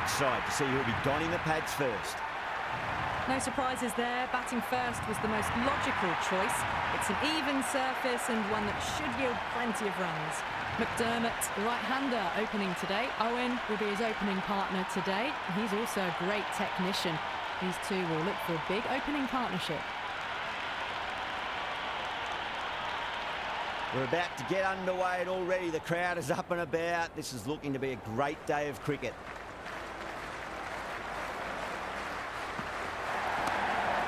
pitch side to see who will be donning the pads first. No surprises there. Batting first was the most logical choice. It's an even surface and one that should yield plenty of runs. McDermott, the right-hander, opening today. Owen will be his opening partner today. He's also a great technician. These two will look for a big opening partnership. We're about to get underway and already the crowd is up and about. This is looking to be a great day of cricket.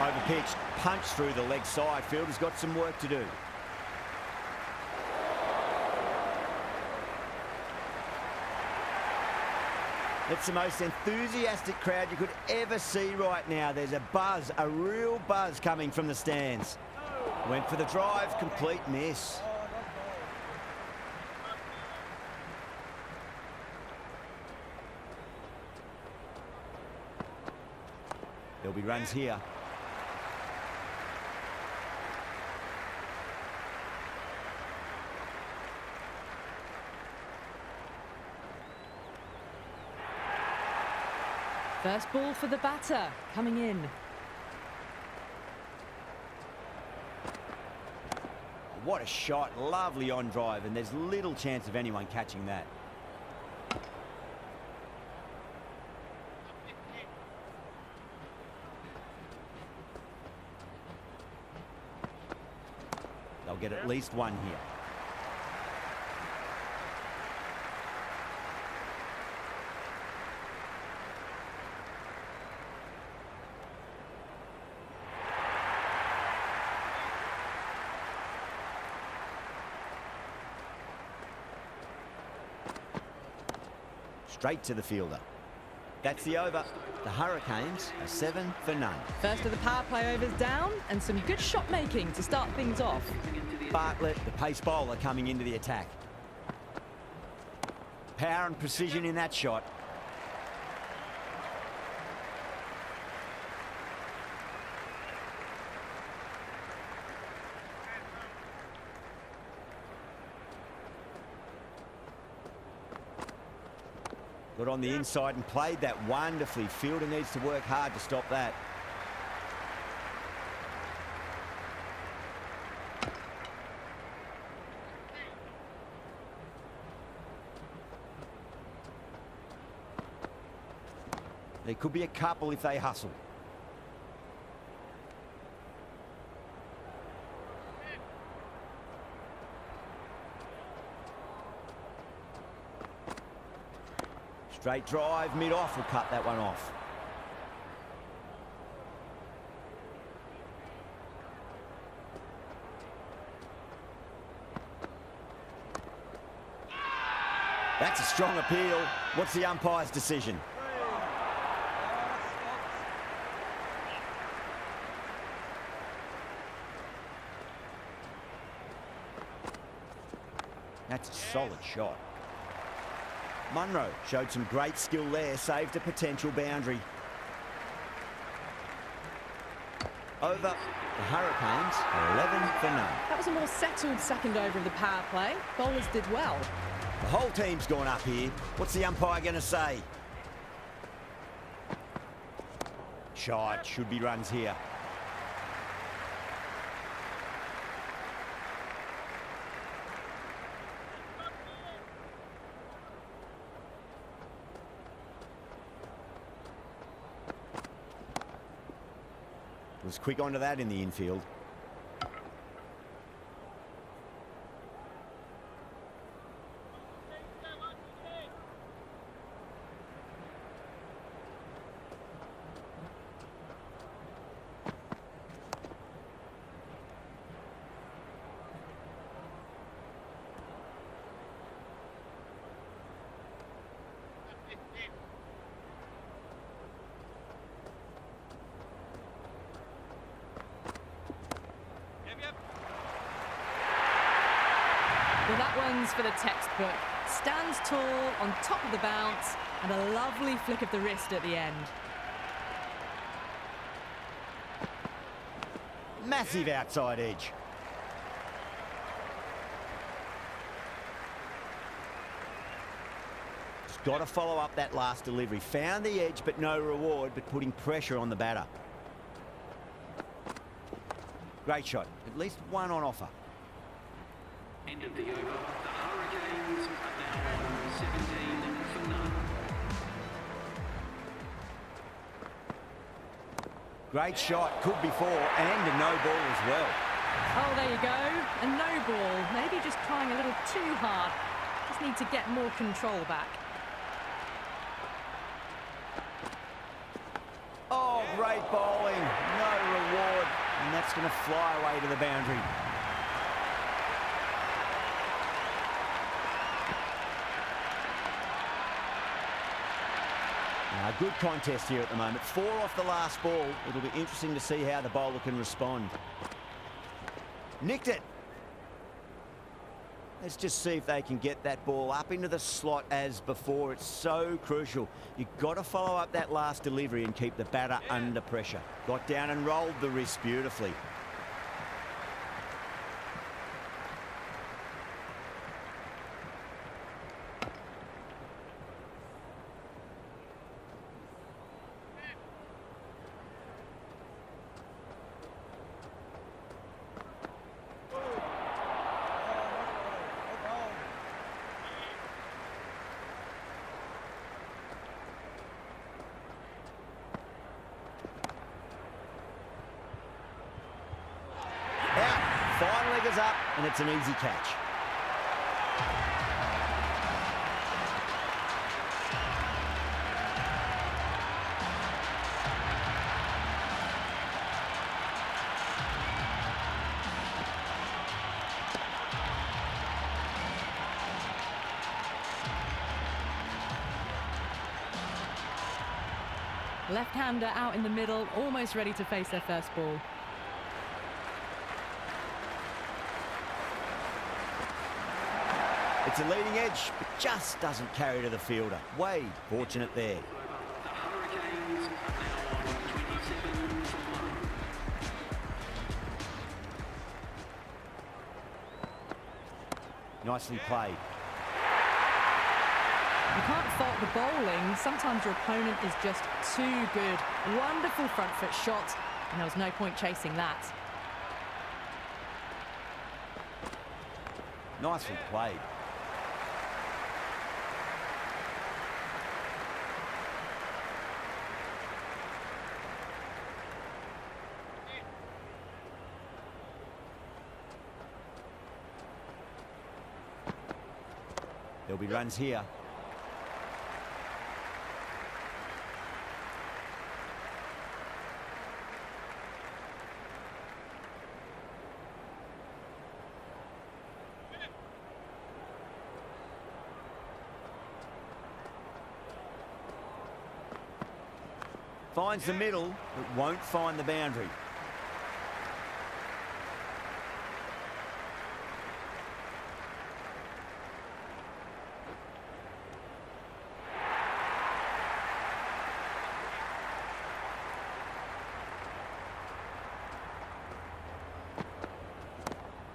Over-pitched, punch through the leg side. Fielder's got some work to do. It's the most enthusiastic crowd you could ever see right now. There's a buzz, a real buzz coming from the stands. Went for the drive, complete miss. There'll be runs here. First ball for the batter, coming in. What a shot, lovely on drive, and there's little chance of anyone catching that. They'll get at least one here. Straight to the fielder. That's the over. The Hurricanes are 7 for none. First of the power play overs down and some good shot making to start things off. Bartlett, the pace bowler, coming into the attack. Power and precision in that shot. Got on the inside and played that wonderfully. Fielder needs to work hard to stop that. There could be a couple if they hustle. Straight drive, mid-off will cut that one off. That's a strong appeal. What's the umpire's decision? That's a solid shot. Munro showed some great skill there, saved a potential boundary. Over. The Hurricanes are 11 for none. That was a more settled second over of the power play. Bowlers did well. The whole team's gone up here. What's the umpire going to say? Shot, should be runs here. Was quick onto that in the infield. Well, that one's for the textbook. Stands tall, on top of the bounce, and a lovely flick of the wrist at the end. Massive outside edge. Just got to follow up that last delivery. Found the edge, but no reward, but putting pressure on the batter. Great shot. At least one on offer. End of the over. The Hurricanes are now on 17 for none. Great shot. Could be four, and a no ball as well. Oh, there you go. A no ball. Maybe just trying a little too hard. Just need to get more control back. Oh, great bowling. No reward. And that's going to fly away to the boundary. Now, good contest here at the moment. 4 off the last ball. It'll be interesting to see how the bowler can respond. Nicked it. Let's just see if they can get that ball up into the slot as before. It's so crucial. You've got to follow up that last delivery and keep the batter under pressure. Got down and rolled the wrist beautifully. Fine leggers up, and it's an easy catch. Left-hander out in the middle, almost ready to face their first ball. It's a leading edge, but just doesn't carry to the fielder. Wade, fortunate there. The Hurricanes are now on 27 for 1. Nicely played. You can't fault the bowling. Sometimes your opponent is just too good. Wonderful front foot shot, and there was no point chasing that. Nicely played. There'll be runs here. Finds the middle, but won't find the boundary.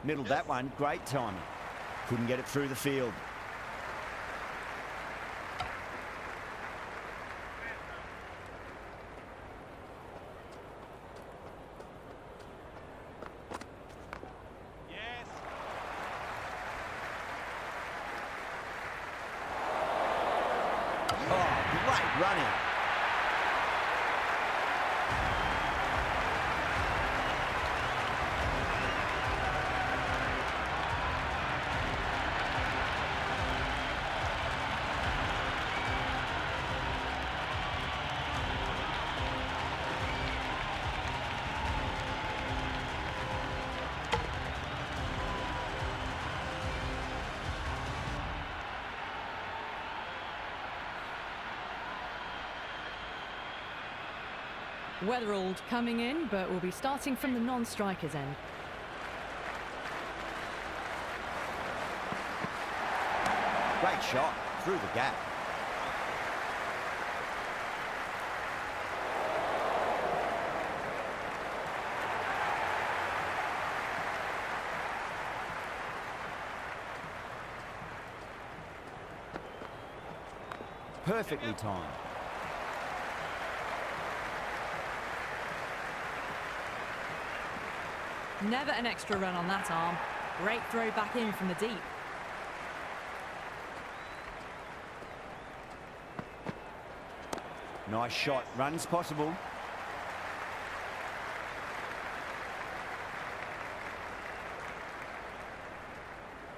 Middled that one, great timing. Couldn't get it through the field. Oh, great running. Weatherald coming in, but will be starting from the non-striker's end. Great shot through the gap. Perfectly timed. Never an extra run on that arm. Great throw back in from the deep. Nice shot. Runs possible.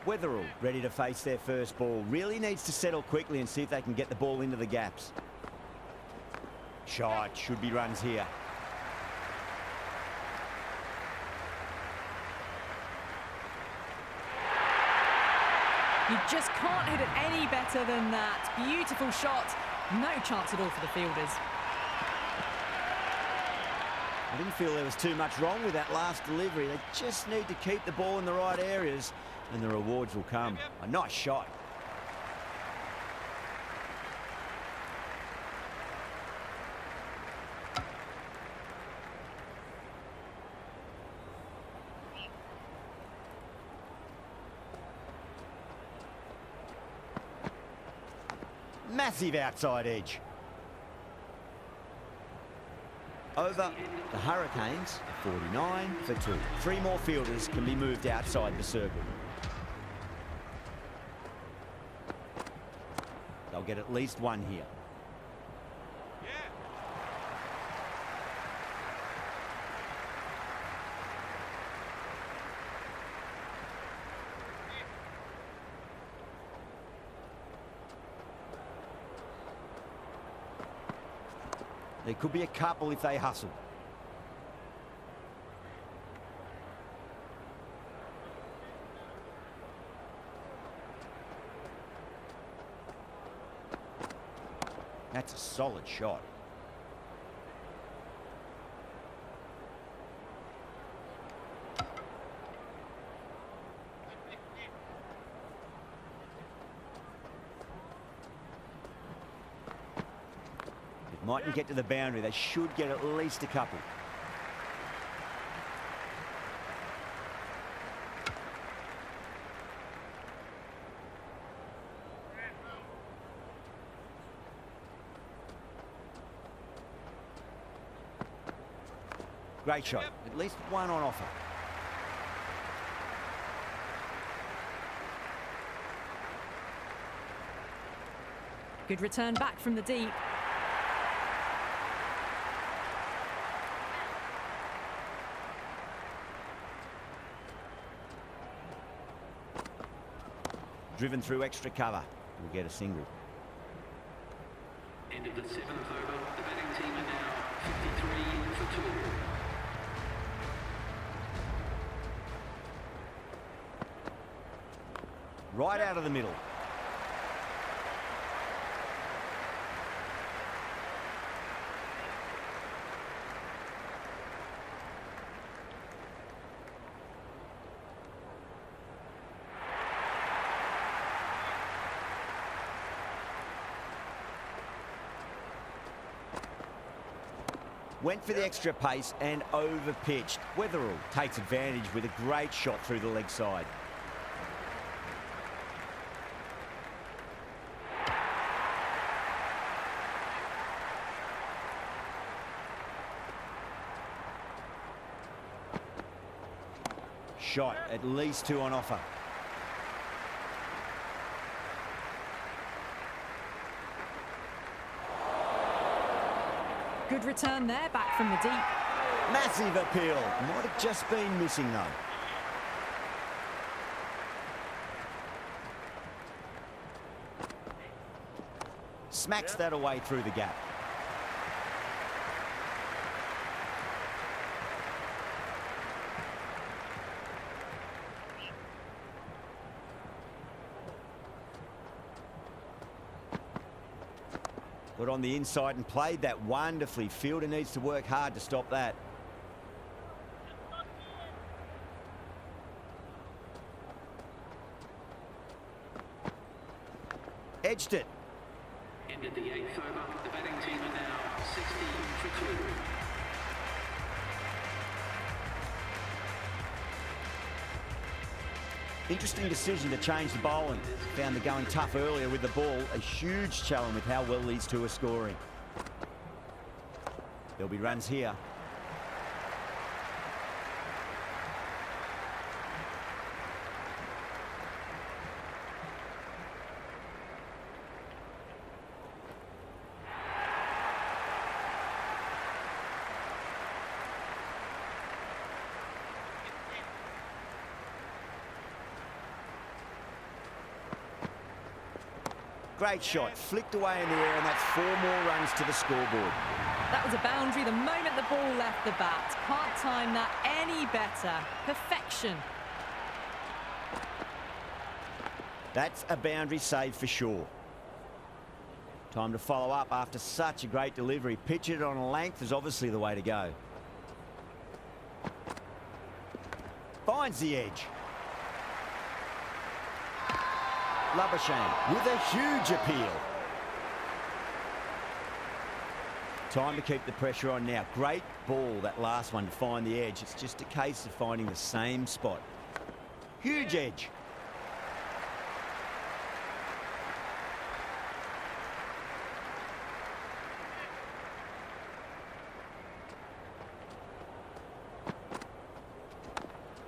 Weatherall ready to face their first ball. Really needs to settle quickly and see if they can get the ball into the gaps. Shot. Should be runs here. You just can't hit it any better than that. Beautiful shot. No chance at all for the fielders. I didn't feel there was too much wrong with that last delivery. They just need to keep the ball in the right areas and the rewards will come. A nice shot. Massive outside edge. Over the Hurricanes, 49 for 2. 3 more fielders can be moved outside the circle. They'll get at least one here. There could be a couple if they hustle. That's a solid shot. Mightn't get to the boundary. They should get at least a couple. Great shot. At least one on offer. Good return back from the deep. Driven through extra cover. We'll get a single. End of the 7th over. The batting team are now 53 for 2. Right out of the middle. Went for the extra pace and over-pitched. Weatherall takes advantage with a great shot through the leg side. Shot, at least 2 on offer. Good return there, back from the deep. Massive appeal. Might have just been missing though. Smacks that away through the gap. Got on the inside and played that wonderfully. Fielder needs to work hard to stop that. Edged it. End of the 8th over. The batting team are now 60 for 2. Interesting decision to change the bowling. Found the going tough earlier with the ball. A huge challenge with how well these two are scoring. There'll be runs here. Great shot, flicked away in the air, and that's 4 more runs to the scoreboard. That was a boundary the moment the ball left the bat. Can't time that any better. Perfection. That's a boundary save for sure. Time to follow up after such a great delivery. Pitch it on a length is obviously the way to go. Finds the edge. Labuschagne with a huge appeal. Time to keep the pressure on now. Great ball, that last one, to find the edge. It's just a case of finding the same spot. Huge edge.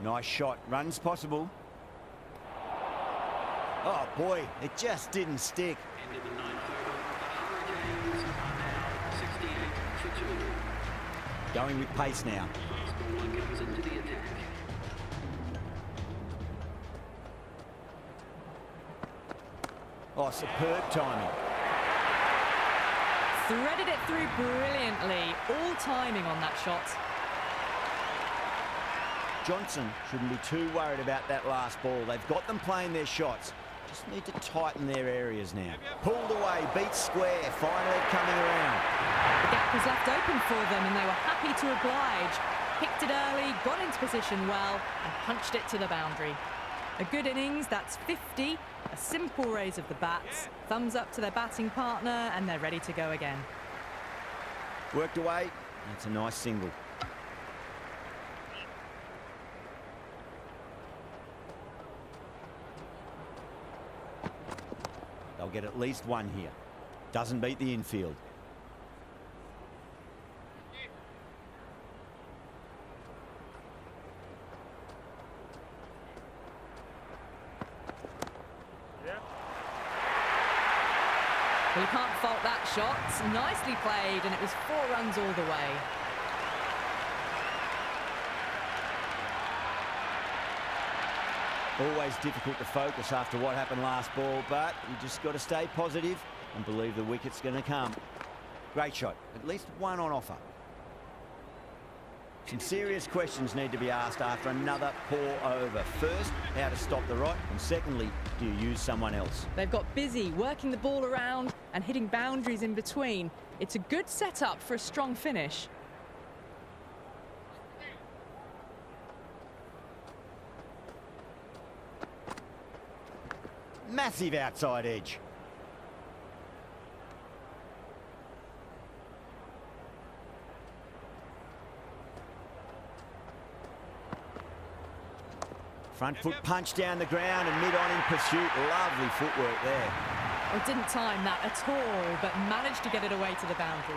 Nice shot. Runs possible. Oh boy, it just didn't stick. End of the 9th over. The Hurricanes are now 68 for 2. Going with pace now. Fast bowler comes into the attack. Oh, superb timing. Threaded it through brilliantly. All timing on that shot. Johnson shouldn't be too worried about that last ball. They've got them playing their shots. Just need to tighten their areas now. Pulled away, beat square, finally coming around. The gap was left open for them and they were happy to oblige. Picked it early, got into position well and punched it to the boundary. A good innings, that's 50. A simple raise of the bats. Thumbs up to their batting partner and they're ready to go again. Worked away. That's a nice single. They'll get at least one here. Doesn't beat the infield. Well, you can't fault that shot. Nicely played and it was 4 runs all the way. Always difficult to focus after what happened last ball, but you just got to stay positive and believe the wicket's going to come. Great shot. At least one on offer. Some serious questions need to be asked after another poor over. First, how to stop the rot, and secondly, do you use someone else? They've got busy working the ball around and hitting boundaries in between. It's a good setup for a strong finish. Massive outside edge. Front foot punch down the ground and mid-on in pursuit. Lovely footwork there. Well, didn't time that at all, but managed to get it away to the boundary.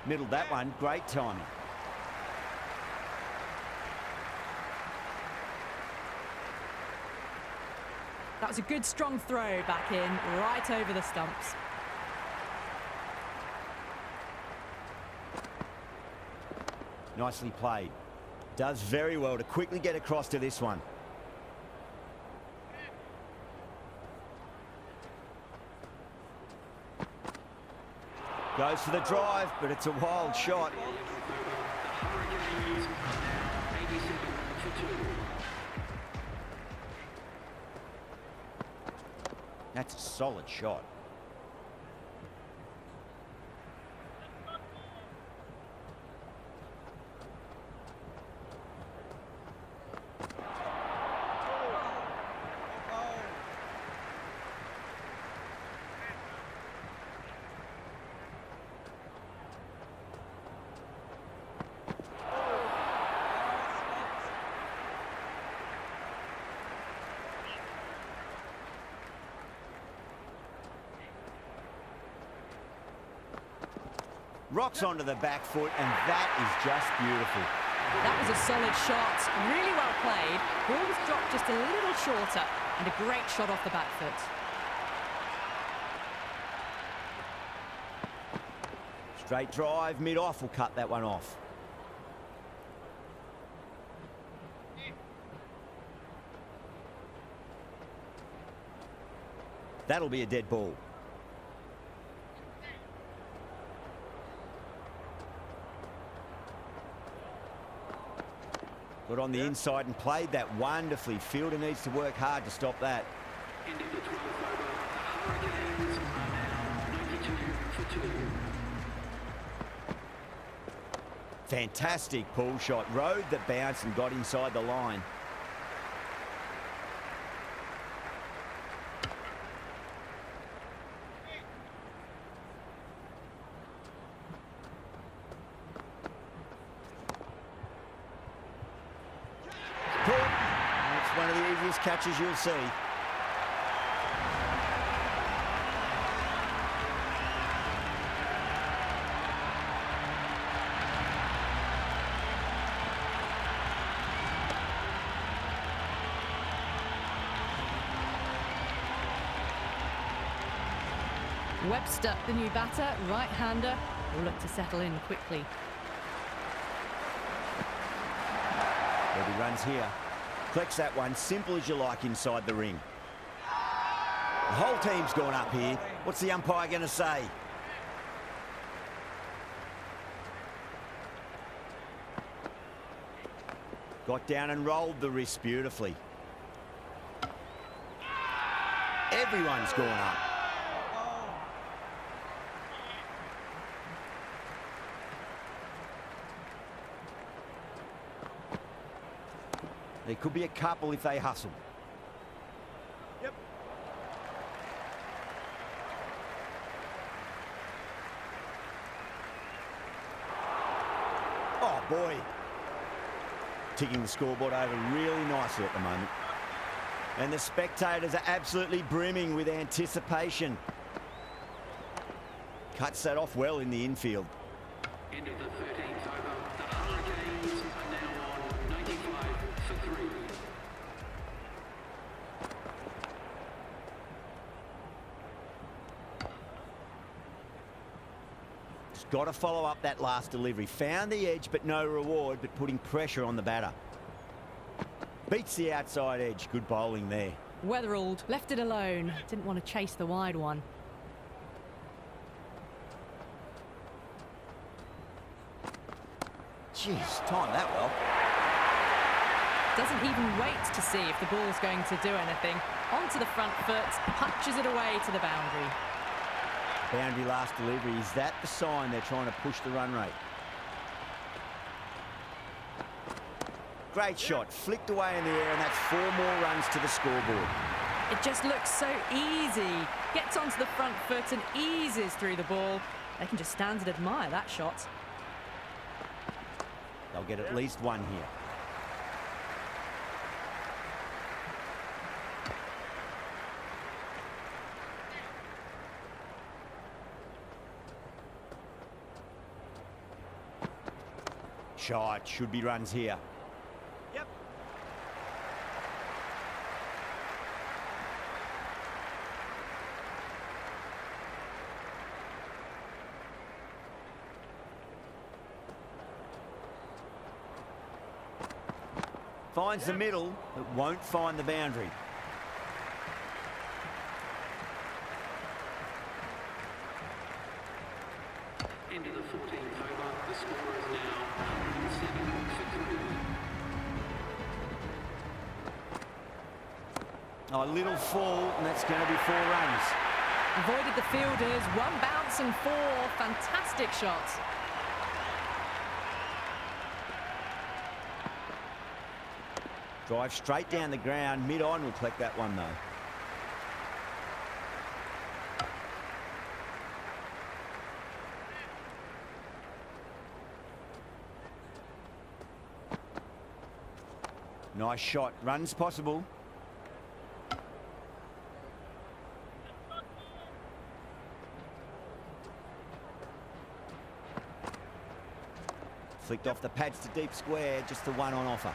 Middled that one. Great timing. That was a good strong throw back in, right over the stumps. Nicely played. Does very well to quickly get across to this one. Goes for the drive, but it's a wild shot. The Hurricanes are now 87 for 2. That's a solid shot. Rocks onto the back foot, and that is just beautiful. That was a solid shot, really well played. Ball was dropped just a little shorter, and a great shot off the back foot. Straight drive, mid-off will cut that one off. That'll be a dead ball. Got on the inside and played that wonderfully. Fielder needs to work hard to stop that. End of the 12th over. The Hurricanes are now 92 for 2. Fantastic pull shot. Rode the bounce and got inside the line. That's one of the easiest catches you'll see. Webster, the new batter, right-hander, will look to settle in quickly. There'll be runs here. Collects that one, simple as you like, inside the ring. The whole team's gone up here. What's the umpire going to say? Got down and rolled the wrist beautifully. Everyone's gone up. There could be a couple if they hustle. Yep. Oh, boy. Ticking the scoreboard over really nicely at the moment. And the spectators are absolutely brimming with anticipation. Cuts that off well in the infield. End of the 13th over. The Hurricanes are now on 95 for 3. Just got to follow up that last delivery. Found the edge, but no reward, but putting pressure on the batter. Beats the outside edge. Good bowling there. Weatherald left it alone. Didn't want to chase the wide one. Jeez, timed that well. Doesn't even wait to see if the ball's going to do anything. Onto the front foot, punches it away to the boundary. Boundary last delivery. Is that the sign they're trying to push the run rate? Great shot. Flicked away in the air, and that's 4 more runs to the scoreboard. It just looks so easy. Gets onto the front foot and eases through the ball. They can just stand and admire that shot. They'll get at least one here. Shot. Should be runs here. Yep. Finds the middle, but won't find the boundary. End of the 14th over. The score is now 107 for 3. Oh, a little fall, and that's going to be 4 runs. Avoided the fielders, 1 bounce and 4. Fantastic shots. Drive straight down the ground. Mid-on will collect that one, though. Nice shot. Runs possible. Flicked off the pads to deep square, just the one on offer.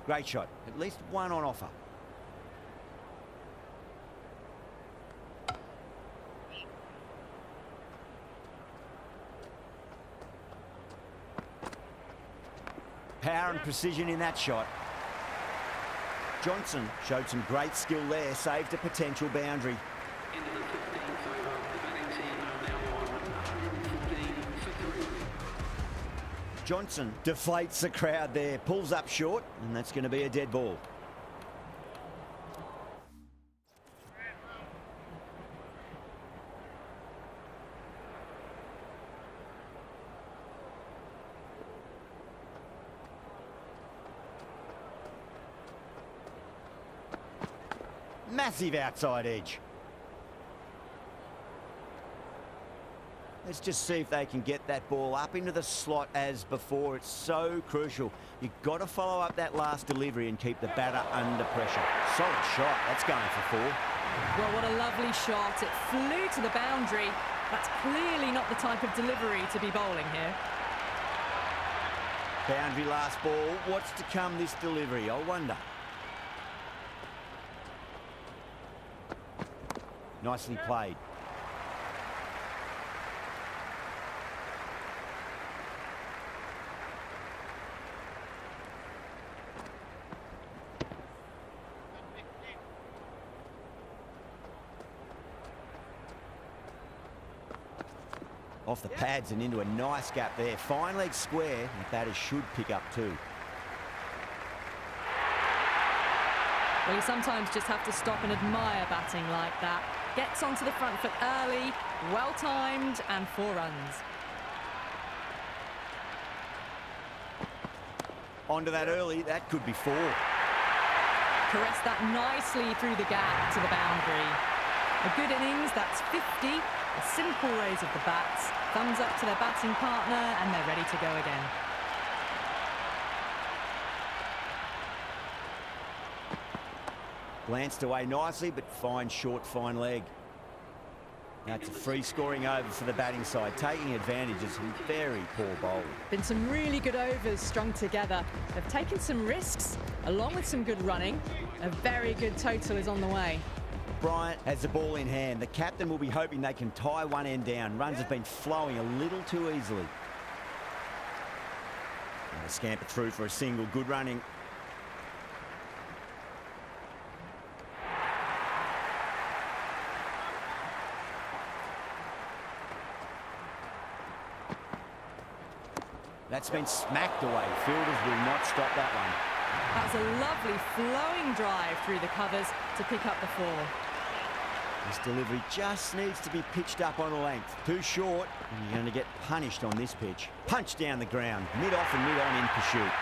Great shot, at least one on offer. Power and precision in that shot. Johnson showed some great skill there, saved a potential boundary. Into the 15th over. The batting team are now on 114 for 3. Johnson deflates the crowd there, pulls up short, and that's going to be a dead ball. Massive outside edge. Let's just see if they can get that ball up into the slot as before. It's so crucial. You've got to follow up that last delivery and keep the batter under pressure. Solid shot. That's going for 4. Well, what a lovely shot. It flew to the boundary. That's clearly not the type of delivery to be bowling here. Boundary last ball. What's to come this delivery? I wonder. Nicely played. Off the pads and into a nice gap there. Fine leg square. The batters should pick up too. Well, you sometimes just have to stop and admire batting like that. Gets onto the front foot early, well-timed, and 4 runs. Onto that early, that could be 4. Caressed that nicely through the gap to the boundary. A good innings, that's 50. A simple raise of the bats. Thumbs up to their batting partner, and they're ready to go again. Glanced away nicely, but fine short, fine leg. That's a free scoring over for the batting side, taking advantage of some very poor bowling. Been some really good overs strung together. They've taken some risks, along with some good running. A very good total is on the way. Bryant has the ball in hand. The captain will be hoping they can tie one end down. Runs have been flowing a little too easily. And they scamper through for a single. Good running. That's been smacked away. Fielders will not stop that one. That's a lovely flowing drive through the covers to pick up the 4. This delivery just needs to be pitched up on a length. Too short, and you're going to get punished on this pitch. Punch down the ground, mid-off and mid-on in pursuit.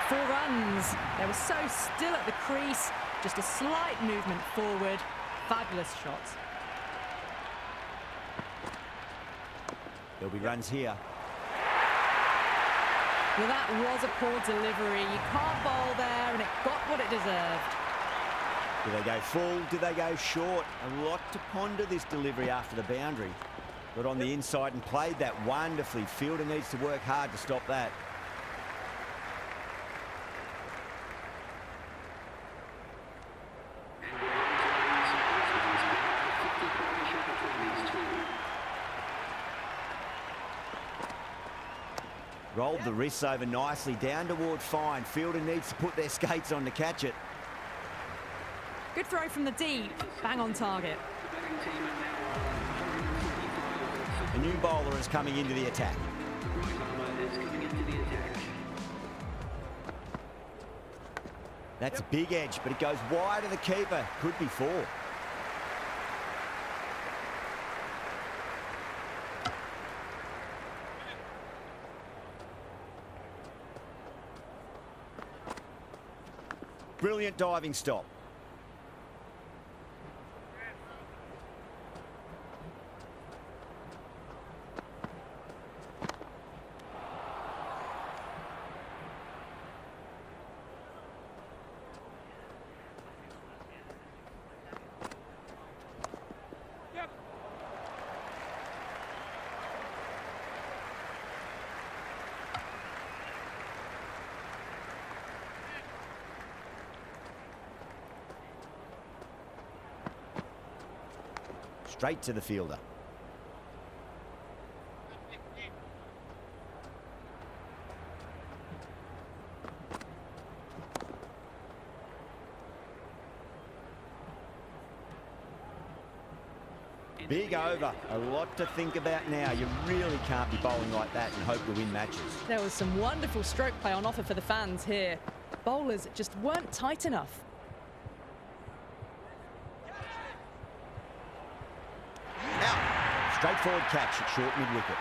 4 runs. They were so still at the crease. Just a slight movement forward. Fabulous shot. There'll be runs here. Well, that was a poor delivery. You can't bowl there, and it got what it deserved. Do they go full? Do they go short? A lot to ponder this delivery after the boundary. Got on the inside and played that wonderfully. Fielder needs to work hard to stop that. Rolled the wrists over nicely, down toward fine. Fielder needs to put their skates on to catch it. Good throw from the deep. Bang on target. A new bowler is coming into the attack. That's a big edge, but it goes wide of the keeper. Could be 4. Brilliant diving stop. Straight to the fielder. Big over. A lot to think about now. You really can't be bowling like that and hope to win matches. There was some wonderful stroke play on offer for the fans here. Bowlers just weren't tight enough. Out. Straightforward catch at short mid-wicket.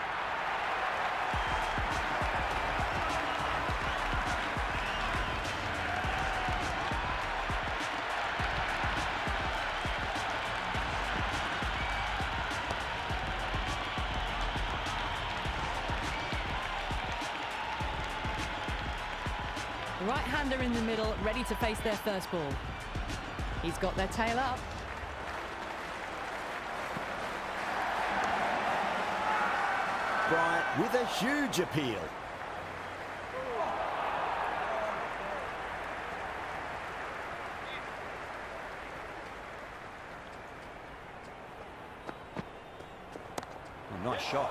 The right-hander in the middle, ready to face their first ball. He's got their tail up. Bryant with a huge appeal. Oh, nice shot.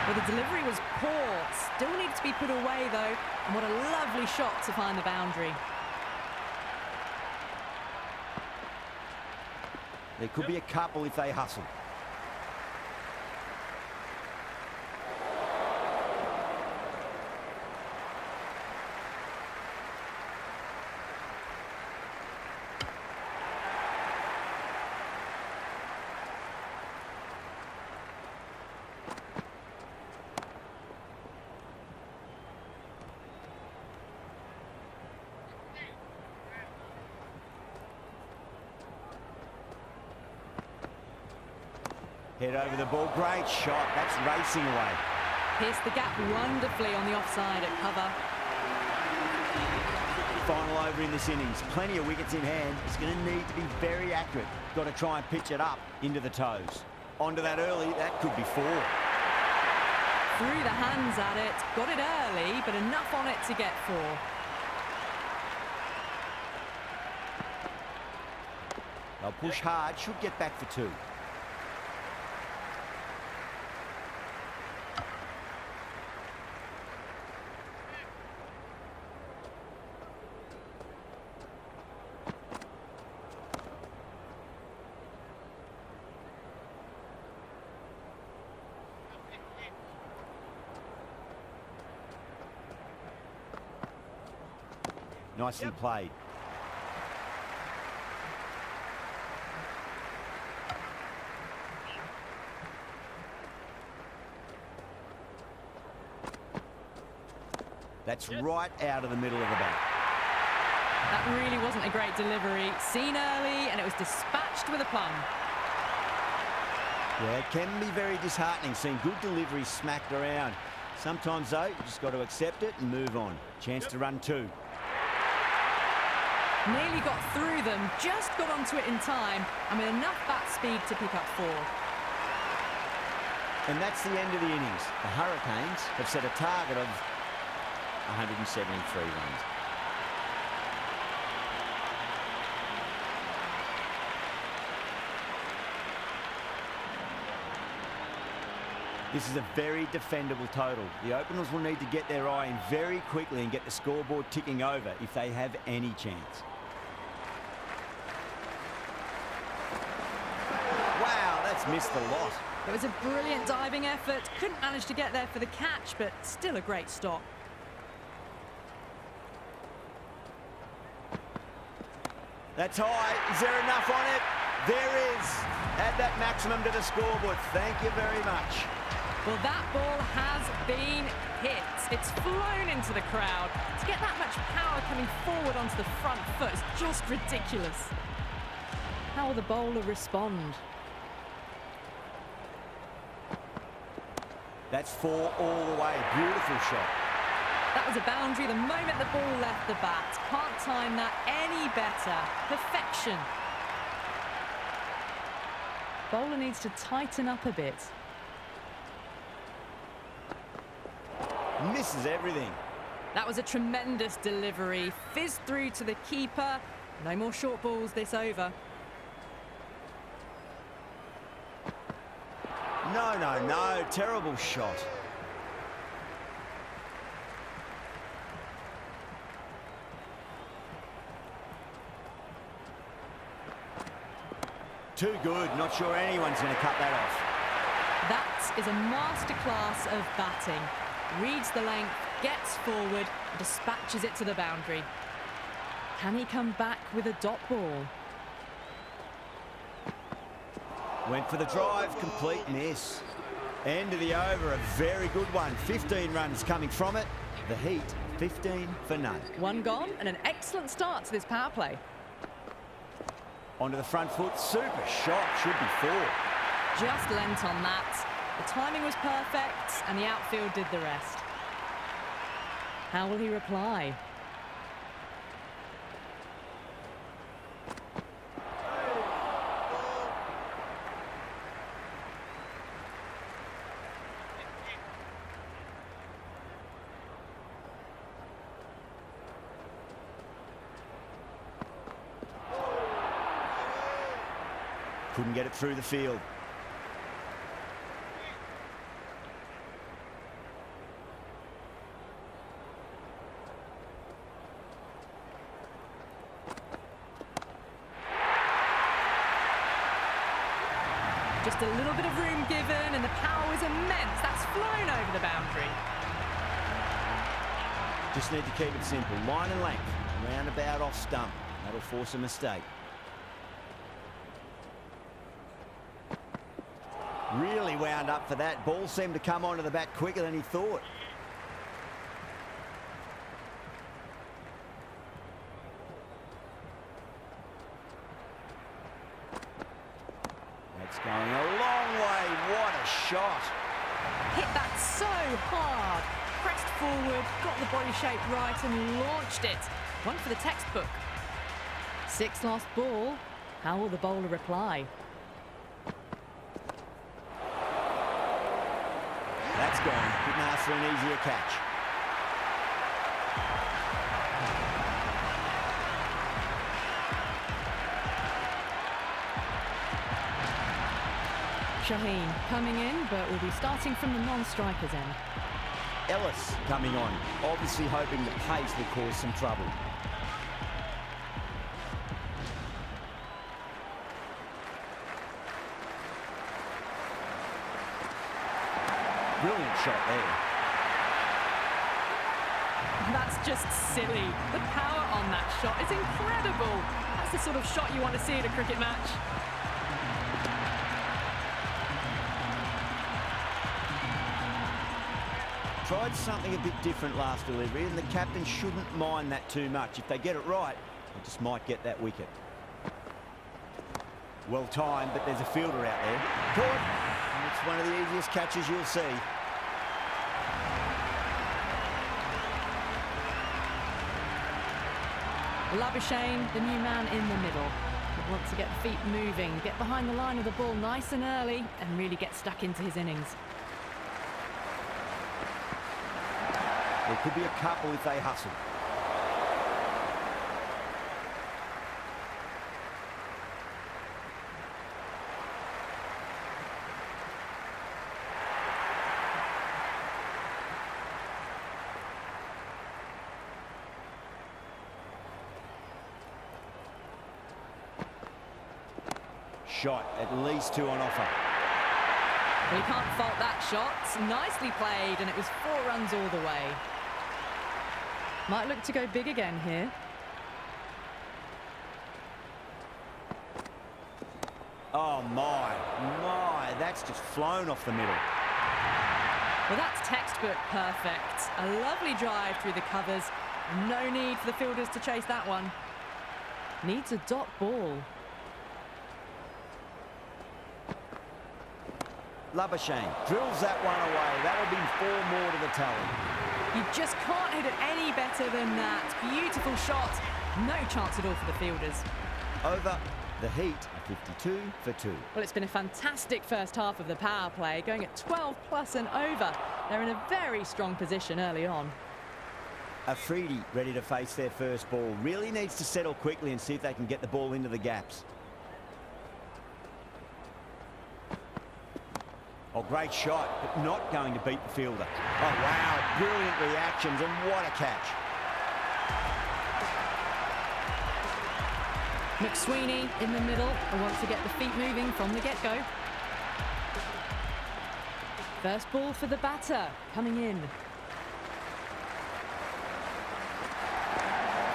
Well, the delivery was poor. Still needs to be put away, though. And what a lovely shot to find the boundary. There could be a couple if they hustle. Head over the ball. Great shot. That's racing away. Pierced the gap wonderfully on the offside at cover. Final over in this innings. Plenty of wickets in hand. It's going to need to be very accurate. Got to try and pitch it up into the toes. Onto that early. That could be 4. Threw the hands at it. Got it early, but enough on it to get 4. They'll push hard. Should get back for 2. Nicely played. That's right out of the middle of the bat. That really wasn't a great delivery. Seen early, and it was dispatched with a plum. Yeah, it can be very disheartening seeing good delivery smacked around. Sometimes, though, you just got to accept it and move on. Chance to run 2. Nearly got through them, just got onto it in time, and with enough bat speed to pick up 4. And that's the end of the innings. The Hurricanes have set a target of 173 runs. This is a very defendable total. The openers will need to get their eye in very quickly and get the scoreboard ticking over if they have any chance. Wow, that's missed the lot. It was a brilliant diving effort. Couldn't manage to get there for the catch, but still a great stop. That's high. Is there enough on it? There is. Add that maximum to the scoreboard. Thank you very much. Well, that ball has been hit. It's flown into the crowd. To get that much power coming forward onto the front foot is just ridiculous. How will the bowler respond? That's 4 all the way. Beautiful shot. That was a boundary the moment the ball left the bat. Can't time that any better. Perfection. Bowler needs to tighten up a bit. Misses everything. That was a tremendous delivery. Fizzed through to the keeper. No more short balls this over. No, no, no. Terrible shot. Too good. Not sure anyone's going to cut that off. That is a masterclass of batting. Reads the length, gets forward, and dispatches it to the boundary. Can he come back with a dot ball? Went for the drive, complete miss. End of the over, a very good one. 15 runs coming from it. The Heat, 15 for none. One gone and an excellent start to this power play. Onto the front foot, super shot, should be four. Just lent on that. The timing was perfect and the outfield did the rest. How will he reply? Couldn't get it through the field. Just a little bit of room given and the power is immense. That's flown over the boundary. Just need to keep it simple. Line and length. Roundabout off stump. That'll force a mistake. Really wound up for that. Ball seemed to come onto the bat quicker than he thought. That's going a long way. What a shot. Hit that so hard. Pressed forward, got the body shape right and launched it. One for the textbook. Sixth last ball. How will the bowler reply? That's gone. Couldn't ask for an easier catch. Shaheen coming in, but will be starting from the non-striker's end. Ellis coming on, obviously hoping the pace will cause some trouble. Brilliant shot there. That's just silly. The power on that shot is incredible. That's the sort of shot you want to see at a cricket match. Tried something a bit different last delivery, and the captain shouldn't mind that too much. If they get it right, they just might get that wicket. Well timed, but there's a fielder out there. Caught. It's one of the easiest catches you'll see. Labuschagne, the new man in the middle. He wants to get the feet moving, get behind the line of the ball nice and early, and really get stuck into his innings. There could be a couple if they hustle. Shot, at least two on offer. Well, he can't fault that shot. Nicely played, and it was 4 runs all the way. Might look to go big again here. Oh my, that's just flown off the middle. Well, that's textbook perfect. A lovely drive through the covers. No need for the fielders to chase that one. Needs a dot ball. Labuschagne drills that one away. That'll be 4 more to the tally. You just can't hit it any better than that. Beautiful shot. No chance at all for the fielders. Over. The Heat are 52 for 2. Well, it's been a fantastic first half of the power play, going at 12 plus and over. They're in a very strong position early on. Afridi ready to face their first ball. Really needs to settle quickly and see if they can get the ball into the gaps. Oh, great shot, but not going to beat the fielder. Oh, wow, brilliant reactions, and what a catch. McSweeney in the middle and wants to get the feet moving from the get-go. First ball for the batter, coming in.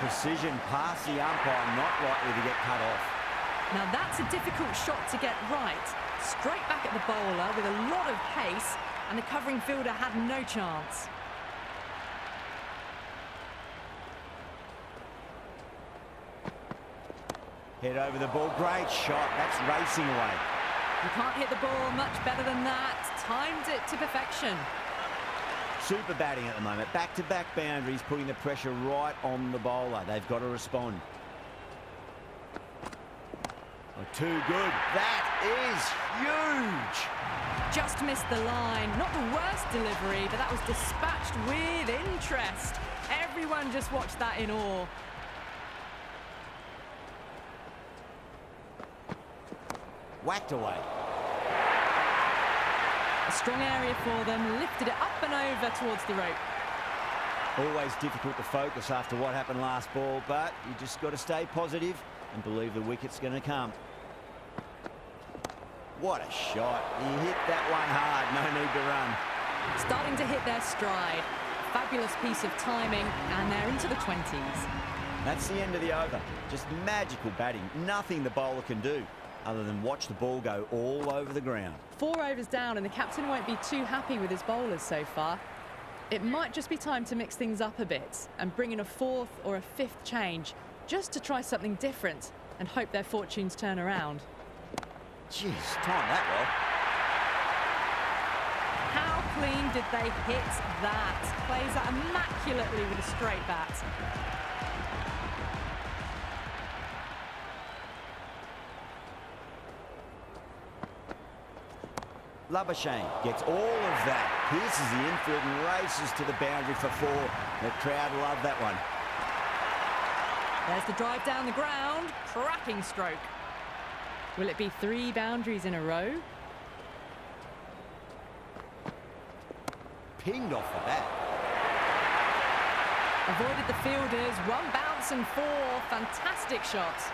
Precision past the umpire, not likely to get cut off. Now that's a difficult shot to get right. Straight back at the bowler with a lot of pace, and the covering fielder had no chance. Head over the ball, great shot, that's racing away. You can't hit the ball much better than that. Timed it to perfection. Super batting at the moment, back-to-back boundaries, putting the pressure right on the bowler. They've got to respond. Oh, too good, that is huge! Just missed the line. Not the worst delivery, but that was dispatched with interest. Everyone just watched that in awe. Whacked away. A strong area for them, lifted it up and over towards the rope. Always difficult to focus after what happened last ball, but you just got to stay positive and believe the wicket's going to come. What a shot. He hit that one hard, no need to run. Starting to hit their stride. Fabulous piece of timing, and they're into the 20s. That's the end of the over. Just magical batting. Nothing the bowler can do other than watch the ball go all over the ground. 4 overs down, and the captain won't be too happy with his bowlers so far. It might just be time to mix things up a bit and bring in a 4th or a 5th change, just to try something different and hope their fortunes turn around. Jeez, time that well. How clean did they hit that? Plays that immaculately with a straight bat. Labuschagne gets all of that. Pierces the infield and races to the boundary for 4. The crowd love that one. There's the drive down the ground. Cracking stroke. Will it be 3 boundaries in a row? Pinged off the bat. Avoided the fielders. 1 bounce and 4. Fantastic shots.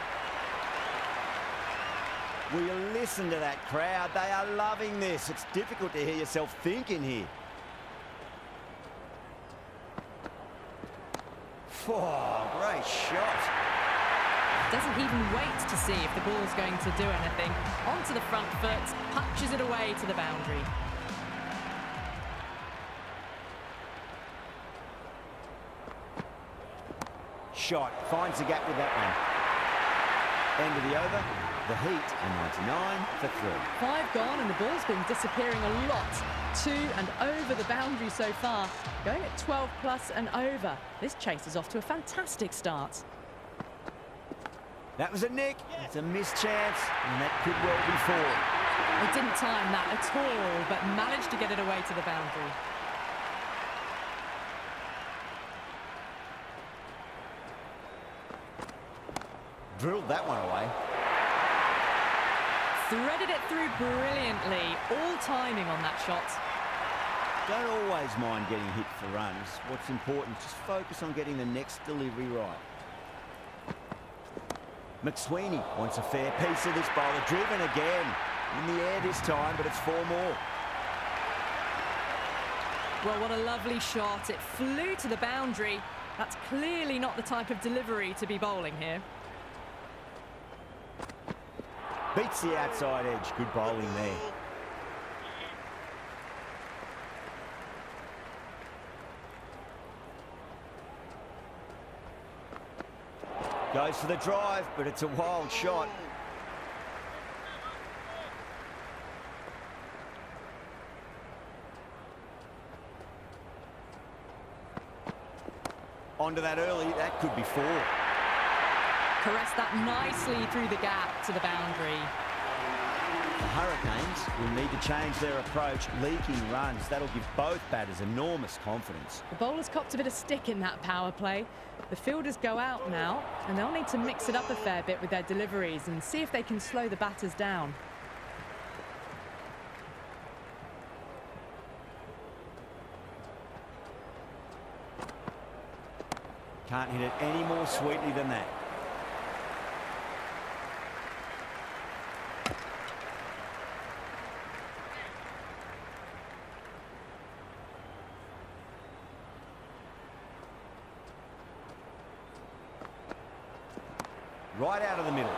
Will you listen to that crowd? They are loving this. It's difficult to hear yourself thinking here. Oh, great shot. Doesn't even wait to see if the ball's going to do anything. Onto the front foot, punches it away to the boundary. Shot, finds the gap with that one. End of the over. The Heat are 99 for 3. 5 gone, and the ball's been disappearing a lot. To and over the boundary so far. Going at 12 plus and over. This chase is off to a fantastic start. That was a nick. It's a missed chance, and that could well be 4. They didn't time that at all, but managed to get it away to the boundary. Drilled that one away. Threaded it through brilliantly. All timing on that shot. Don't always mind getting hit for runs. What's important is just focus on getting the next delivery right. McSweeney wants a fair piece of this bowler. Driven again. In the air this time, but it's 4 more. Well, what a lovely shot. It flew to the boundary. That's clearly not the type of delivery to be bowling here. Beats the outside edge. Good bowling there. Goes for the drive, but it's a wild shot. Onto that early, that could be 4. Caressed that nicely through the gap to the boundary. The Hurricanes will need to change their approach, leaking runs. That'll give both batters enormous confidence. The bowlers copped a bit of stick in that power play. The fielders go out now, and they'll need to mix it up a fair bit with their deliveries and see if they can slow the batters down. Can't hit it any more sweetly than that. Right out of the middle.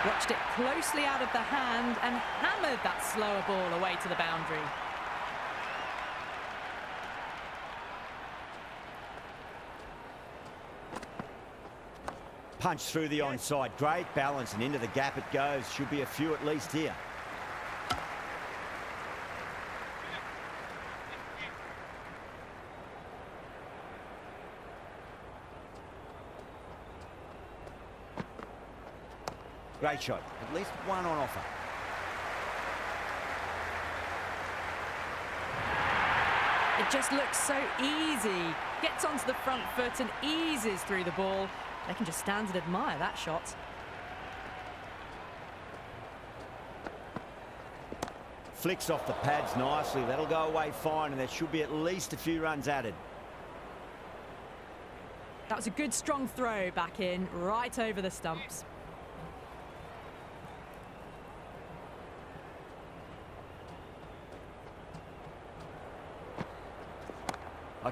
Watched it closely out of the hand and hammered that slower ball away to the boundary. Punch through the onside. Great balance, and into the gap it goes. Should be a few at least here. Great shot. At least one on offer. It just looks so easy. Gets onto the front foot and eases through the ball. They can just stand and admire that shot. Flicks off the pads nicely. That'll go away fine, and there should be at least a few runs added. That was a good strong throw back in, right over the stumps.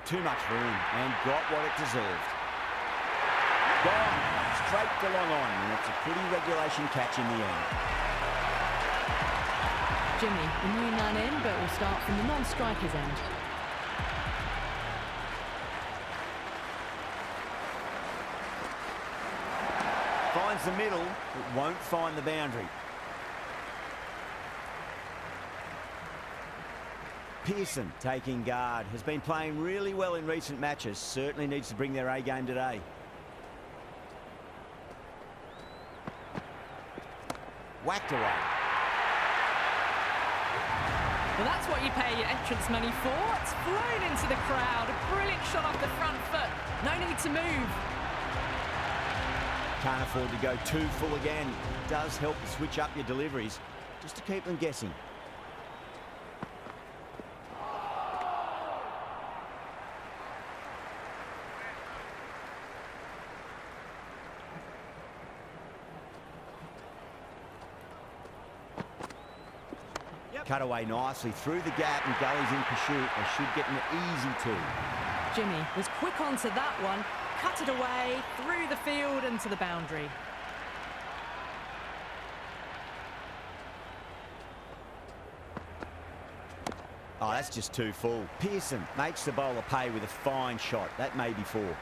Too much room, and got what it deserved. Gone, straight to long on, and it's a pretty regulation catch in the end. Jimmy, a new man in, but we'll start from the non-striker's end. Finds the middle, but won't find the boundary. Pearson taking guard. Has been playing really well in recent matches. Certainly needs to bring their A game today. Whacked away. Well, that's what you pay your entrance money for. It's flown into the crowd. A brilliant shot off the front foot. No need to move. Can't afford to go too full again. It does help to switch up your deliveries, just to keep them guessing. Cut away nicely through the gap, and Gully's in pursuit. They should get an easy two. Jimmy was quick onto that one, cut it away, through the field and to the boundary. Oh, that's just too full. Pearson makes the bowler pay with a fine shot. That may be four.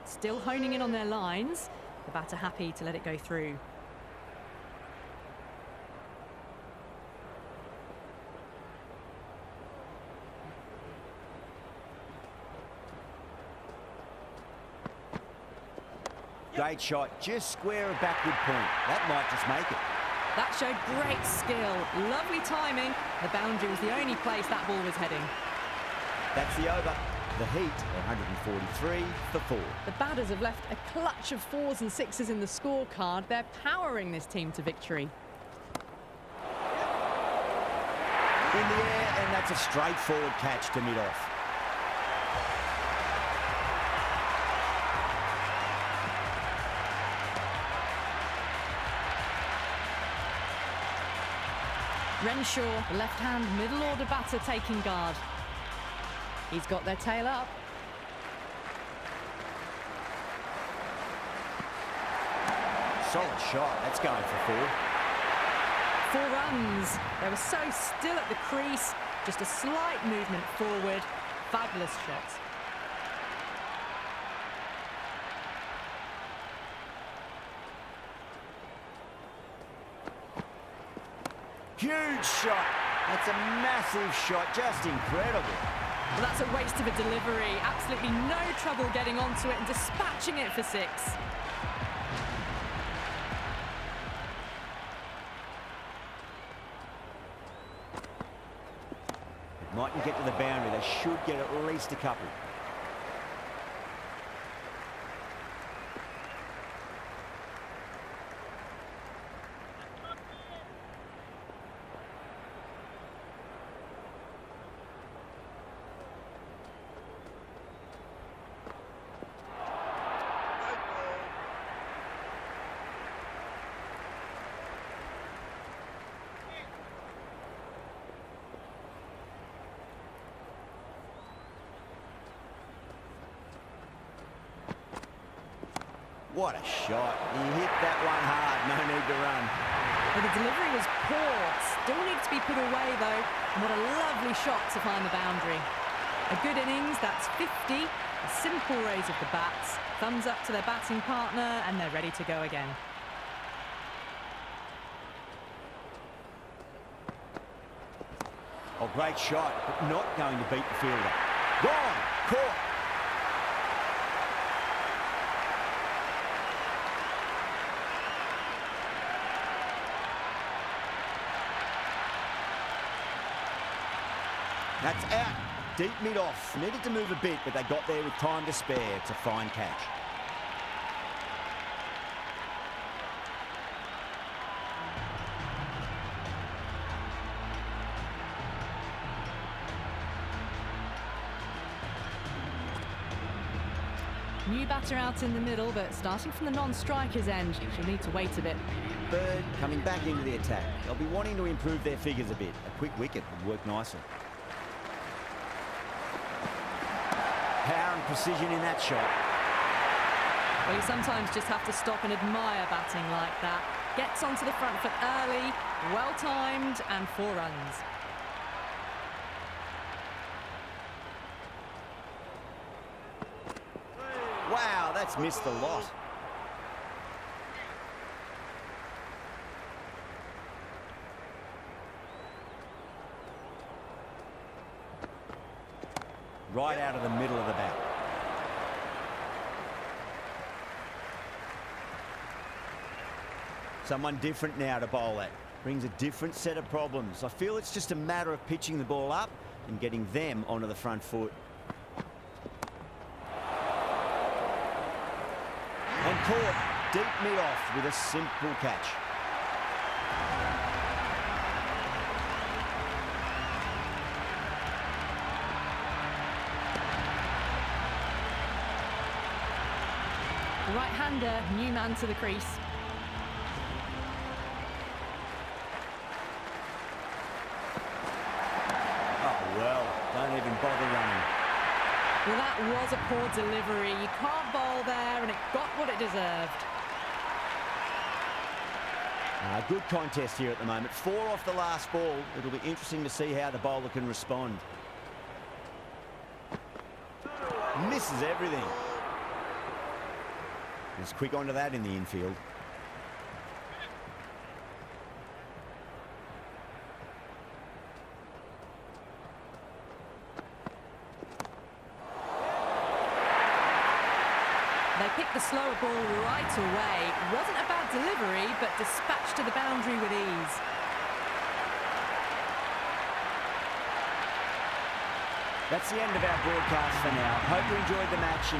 Still honing in on their lines. The batter happy to let it go through. Great shot, just square of backward point. That might just make it. That showed great skill, lovely timing. The boundary was the only place that ball was heading. That's the over. The Heat, 143 for 4. The batters have left a clutch of 4s and 6s in the scorecard. They're powering this team to victory. In the air, and that's a straightforward catch to mid-off. Renshaw, the left-hand middle-order batter, taking guard. He's got their tail up. Solid shot. That's going for 4. 4 runs. They were so still at the crease. Just a slight movement forward. Fabulous shot. Huge shot. That's a massive shot. Just incredible. Well, that's a waste of a delivery. Absolutely no trouble getting onto it and dispatching it for 6. Mightn't get to the boundary. They should get at least a couple. What a shot. He hit that one hard. No need to run. Well, the delivery was poor. Still needs to be put away, though. And what a lovely shot to find the boundary. A good innings, that's 50. A simple raise of the bats. Thumbs up to their batting partner, and they're ready to go again. Oh, great shot, but not going to beat the fielder. Gone, caught. That's out. Deep mid-off. Needed to move a bit, but they got there with time to spare. It's a fine catch. New batter out in the middle, but starting from the non-striker's end, she'll need to wait a bit. Bird coming back into the attack. They'll be wanting to improve their figures a bit. A quick wicket would work nicely. Power and precision in that shot. Well, you sometimes just have to stop and admire batting like that. Gets onto the front foot early, well-timed, and 4 runs. Wow, that's missed a lot. Right out of the middle of the bat. Someone different now to bowl at. Brings a different set of problems. I feel it's just a matter of pitching the ball up and getting them onto the front foot. And caught deep mid-off with a simple catch. The right-hander, new man to the crease. Oh, well, don't even bother running. Well, that was a poor delivery. You can't bowl there, and it got what it deserved. Good contest here at the moment. 4 off the last ball. It'll be interesting to see how the bowler can respond. Misses everything. Just quick onto that in the infield. They picked the slower ball right away. It wasn't a bad delivery, but dispatched to the boundary with ease. That's the end of our broadcast for now. Hope you enjoyed the match.